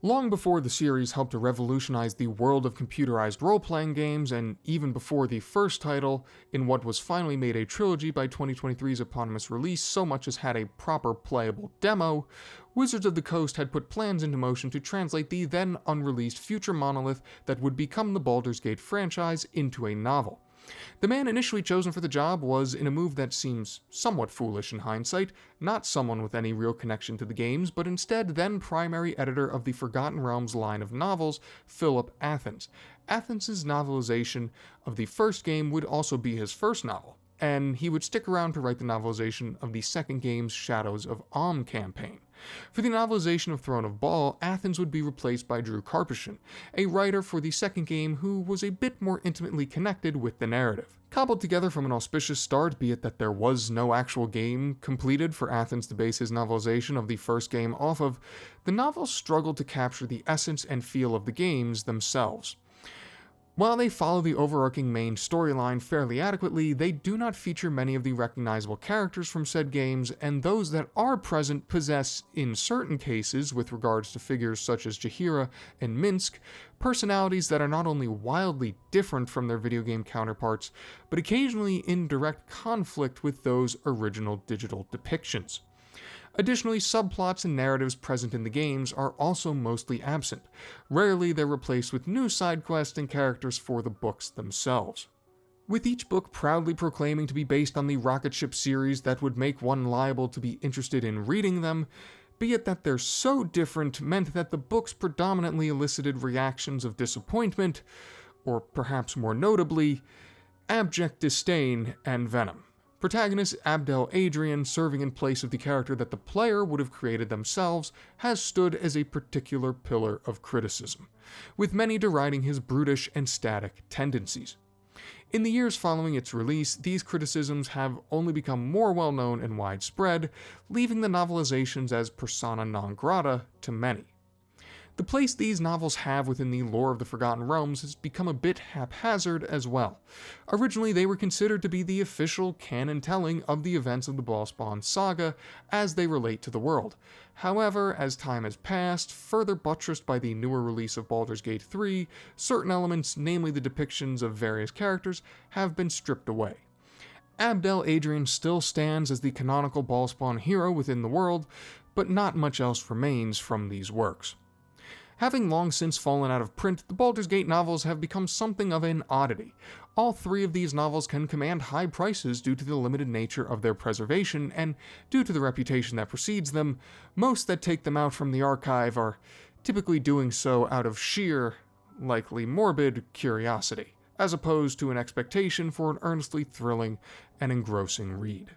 Long before the series helped to revolutionize the world of computerized role-playing games, and even before the first title, in what was finally made a trilogy by 2023's eponymous release, so much as had a proper playable demo, Wizards of the Coast had put plans into motion to translate the then unreleased future monolith that would become the Baldur's Gate franchise into a novel. The man initially chosen for the job was, in a move that seems somewhat foolish in hindsight, not someone with any real connection to the games, but instead then primary editor of the Forgotten Realms line of novels, Philip Athens. Athens' novelization of the first game would also be his first novel, and he would stick around to write the novelization of the second game's Shadows of Amn campaign. For the novelization of Throne of Baal, Athens would be replaced by Drew Karpyshyn, a writer for the second game who was a bit more intimately connected with the narrative. Cobbled together from an auspicious start, be it that there was no actual game completed for Athens to base his novelization of the first game off of, the novel struggled to capture the essence and feel of the games themselves. While they follow the overarching main storyline fairly adequately, they do not feature many of the recognizable characters from said games, and those that are present possess, in certain cases, with regards to figures such as Jaheira and Minsk, personalities that are not only wildly different from their video game counterparts, but occasionally in direct conflict with those original digital depictions. Additionally, subplots and narratives present in the games are also mostly absent. Rarely they're replaced with new side quests and characters for the books themselves. With each book proudly proclaiming to be based on the rocket ship series that would make one liable to be interested in reading them, be it that they're so different meant that the books predominantly elicited reactions of disappointment, or perhaps more notably, abject disdain and venom. Protagonist Abdel Adrian, serving in place of the character that the player would have created themselves, has stood as a particular pillar of criticism, with many deriding his brutish and static tendencies. In the years following its release, these criticisms have only become more well-known and widespread, leaving the novelizations as persona non grata to many. The place these novels have within the lore of the Forgotten Realms has become a bit haphazard as well. Originally, they were considered to be the official canon telling of the events of the Ballspawn saga as they relate to the world. However, as time has passed, further buttressed by the newer release of Baldur's Gate 3, certain elements, namely the depictions of various characters, have been stripped away. Abdel Adrian still stands as the canonical Ballspawn hero within the world, but not much else remains from these works. Having long since fallen out of print, the Baldur's Gate novels have become something of an oddity. All three of these novels can command high prices due to the limited nature of their preservation, and due to the reputation that precedes them, most that take them out from the archive are typically doing so out of sheer, likely morbid, curiosity, as opposed to an expectation for an earnestly thrilling and engrossing read.